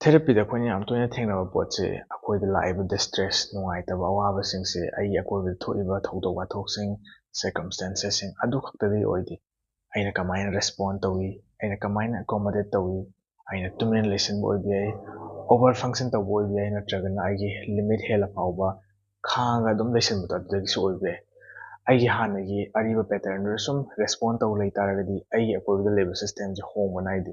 ꯊꯦꯔꯥꯄꯤꯗ ꯑꯩꯈꯣꯏꯅ ꯌꯥꯝ ꯇꯣꯏꯅ ꯊꯦꯡꯅꯕ ꯄꯣꯠꯁꯦ ꯑꯩꯈꯣꯏꯗ ꯂꯥꯛꯏꯕ ꯗꯤꯁꯇ꯭ꯔꯦꯁ ꯅꯨꯡꯉꯥꯏꯇꯕ ꯑꯋꯥꯕꯁꯤꯡꯁꯦ ꯑꯩꯒꯤ ꯑꯀꯣꯏꯕꯗ ꯊꯣꯛꯏꯕ ꯊꯧꯗꯣꯛ ꯋꯥꯊꯣꯛꯁꯤꯡ ꯁꯔꯀꯝꯁꯇꯦꯟꯁꯦꯁꯁꯤꯡ ꯑꯗꯨ ꯈꯛꯇꯗꯤ ꯑꯣꯏꯗꯦ ꯑꯩꯅ ꯀꯃꯥꯏꯅ ꯔꯦꯁꯄꯣꯟ ꯇꯧꯏ ꯑꯩꯅ ꯀꯃꯥꯏꯅ ꯑꯦꯀꯣꯃꯣꯗꯦꯠ ꯇꯧꯏ ꯑꯩꯅ ꯇꯨꯃꯤꯟꯅ ꯂꯩꯁꯤꯟꯕ ꯑꯣꯏꯕ ꯌꯥꯏ ꯑꯣꯚꯔ ꯐꯪꯁꯟ ꯇꯧꯕ ꯑꯣꯏꯕ ꯌꯥꯏ ꯅꯠꯇ꯭ꯔꯒꯅ ꯑꯩꯒꯤ ꯂꯤꯃꯤꯠ ꯍꯦꯜꯂ ꯐꯥꯎꯕ ꯈꯥꯡꯉꯒ ꯑꯗꯨꯝ ꯂꯩꯁꯤꯟꯕꯗꯣ ꯑꯗꯨꯗꯒꯤꯁꯨ ꯑꯣꯏꯕ ꯌꯥꯏ ꯑꯩꯒꯤ ꯍꯥꯟꯅꯒꯤ ꯑꯔꯤꯕ ꯄꯦꯇꯔꯟꯗꯨꯗ ꯁꯨꯝ ꯔꯦꯁꯄꯣꯟ ꯇꯧ ꯂꯩ ꯇꯥꯔꯒꯗꯤ ꯑꯩꯒꯤ ꯑꯀꯣꯏꯕꯗ ꯂꯩꯕ ꯁꯤꯁꯇꯦꯝꯁꯦ ꯍꯣꯡꯕ ꯅꯥꯏꯗꯦ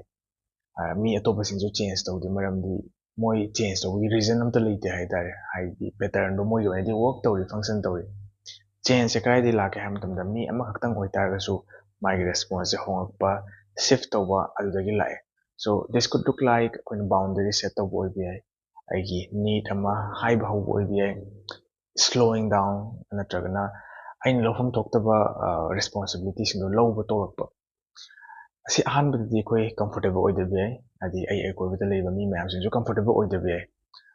ꯃꯤ ꯑꯇꯣꯞꯄꯁꯤꯡꯁꯨ ꯆꯦꯟꯖ ꯇꯧꯗꯦ ꯃꯔꯝꯗꯤ ꯃꯣꯏ ꯆꯦꯟꯖ ꯇꯧꯕꯒꯤ ꯔꯤꯖꯟ ꯑꯝꯇ ꯂꯩꯇꯦ ꯍꯥꯏꯇꯥꯔꯦ ꯍꯥꯏꯗꯤ ꯄꯦꯇꯔꯟꯗꯣ ꯃꯣꯏꯒꯤ ꯑꯣꯏꯅꯗꯤ ꯋꯔꯛ ꯇꯧꯔꯤ ꯐꯪꯁꯟ ꯇꯧꯔꯤ ꯆꯦꯟꯖꯁꯦ ꯀꯗꯥꯏꯗꯒꯤ ꯂꯥꯛꯀꯦ ꯍꯥꯏꯕ ꯃꯇꯝꯗ ꯃꯤ ꯑꯃꯈꯛꯇꯪ ꯑꯣꯏꯇꯥꯔꯒꯁꯨ ꯃꯥꯒꯤ ꯔꯦꯁꯄꯣꯟꯁꯁꯦ ꯍꯣꯡꯉꯛꯄ ꯁꯤꯐ ꯇꯧꯕ ꯑꯗꯨꯗꯒꯤ ꯂꯥꯛꯑꯦ ꯁꯣ ꯗꯤꯁ ꯀꯨड ꯂꯨꯛ ꯂꯥꯏꯛ ꯑꯩꯈꯣꯏꯅ ꯕꯥꯎꯟꯗꯔꯤ ꯁꯦꯠ ꯇꯧꯕ ꯑꯣꯏꯕ ꯌꯥꯏ ꯑꯩꯒꯤ ꯅꯤꯠ ꯑꯃ ꯍꯥꯏꯕ ꯍꯧꯕ ꯑꯣꯏꯕ ꯌꯥꯏ ꯁ꯭ꯂꯣꯋꯤꯡ ꯗꯥꯎꯟ ꯅꯠꯇ꯭ꯔꯒꯅ ꯑꯩꯅ ꯂꯧꯐꯝ ꯊꯣꯛꯇꯕ ꯔꯦꯁꯄꯣꯟꯁꯤꯕꯤꯂꯤꯇꯤꯁꯤꯡꯗꯣ ꯂꯧꯕ ꯇꯣꯛꯂꯛꯄ ꯑꯁꯤ ꯑꯍꯥꯟꯕꯗꯗꯤ ꯑꯩꯈꯣꯏ ꯀꯝꯐꯣꯔꯇꯦꯕꯜ ꯑꯣꯏꯗꯕ ꯌꯥꯏ ꯍꯥꯏꯗꯤ ꯑꯩ ꯑꯀꯣꯏꯕꯗ ꯂꯩꯕ ꯃꯤ ꯃꯌꯥꯝꯁꯤꯡꯁꯨ ꯀꯝꯐꯣꯔꯇꯦꯕꯜ ꯑꯣꯏꯗꯕ ꯌꯥꯏ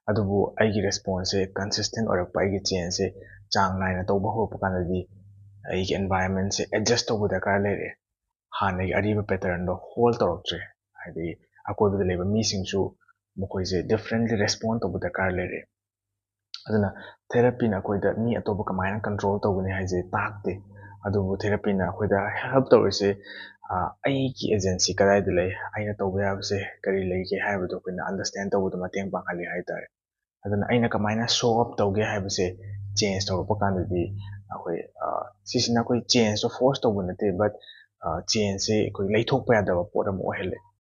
ꯑꯗꯨꯕꯨ ꯑꯩꯒꯤ ꯔꯦꯁꯄꯣꯟꯁꯁꯦ ꯀꯟꯁꯤꯁꯇꯦꯟ ꯑꯣꯏꯔꯛꯄ ꯑꯩꯒꯤ ꯆꯦꯟꯖꯁꯦ ꯆꯥꯡ ꯅꯥꯏꯅ ꯇꯧꯕ ꯍꯧꯔꯛꯄ ꯀꯥꯟꯗꯗꯤ ꯑꯩꯒꯤ ꯑꯦꯟꯚꯥꯏꯔꯟꯃꯦꯟꯁꯦ ꯑꯦꯗꯖꯁ ꯇꯧꯕ ꯗꯔꯀꯥꯔ ꯂꯩꯔꯛꯑꯦ ꯍꯥꯟꯅꯒꯤ ꯑꯔꯤꯕ ꯄꯦꯇꯔꯟꯗꯣ ꯍꯣꯜ ꯇꯧꯔꯛꯇ꯭ꯔꯦ ꯍꯥꯏꯗꯤ ꯑꯀꯣꯏꯕꯗ ꯂꯩꯕ ꯃꯤꯁꯤꯡꯁꯨ ꯃꯈꯣꯏꯁꯦ ꯗꯤꯐ꯭ꯔꯦꯟꯠꯂꯤ ꯔꯦꯁꯄꯣꯟ ꯇꯧꯕ ꯗꯔꯀꯥꯔ ꯂꯩꯔꯛꯑꯦ ꯑꯗꯨꯅ ꯊꯦꯔꯥꯄꯤꯅ ꯑꯩꯈꯣꯏꯗ ꯃꯤ ꯑꯇꯣꯞꯄ ꯀꯃꯥꯏꯅ ꯀꯟꯇ꯭ꯔꯣꯜ ꯇꯧꯒꯅꯤ ꯍꯥꯏꯁꯦ ꯇꯥꯛꯇꯦ ꯑꯗꯨꯕꯨ ꯊꯦꯔꯥꯄꯤꯅ ꯑꯩꯈꯣꯏꯗ ꯍꯦꯜꯞ ꯇꯧꯔꯤꯁꯦ ꯑꯩꯒꯤ ꯑꯦꯖꯦꯟꯁꯤ ꯀꯗꯥꯏꯗ ꯂꯩ ꯑꯩꯅ ꯇꯧꯕ ꯌꯥꯕꯁꯦ ꯀꯔꯤ ꯂꯩꯒꯦ ꯍꯥꯏꯕꯗꯣ ꯑꯩꯈꯣꯏꯅ ꯑꯟꯗꯔꯁꯇꯦꯟ ꯇꯧꯕꯗ ꯃꯇꯦꯡ ꯄꯥꯡꯍꯜꯂꯤ ꯍꯥꯏꯇꯥꯔꯦ ꯑꯗꯨꯅ ꯑꯩꯅ ꯀꯃꯥꯏꯅ ꯁꯣ ꯑꯞ ꯇꯧꯒꯦ ꯍꯥꯏꯕꯁꯦ ꯆꯦꯟꯖ ꯇꯧꯔꯛꯄ ꯀꯥꯟꯗꯗꯤ ꯑꯩꯈꯣꯏ ꯁꯤꯁꯤꯅ ꯑꯩꯈꯣꯏ ꯆꯦꯟꯖꯇꯣ ꯐꯣꯔꯁ ꯇꯧꯕ ꯅꯠꯇꯦ ꯕꯠ ꯆꯦꯟꯖꯁꯦ ꯑꯩꯈꯣꯏ ꯂꯩꯊꯣꯛꯄ ꯌꯥꯗꯕ ꯄꯣꯠ ꯑꯃ ꯑꯣꯏꯍꯜꯂꯦ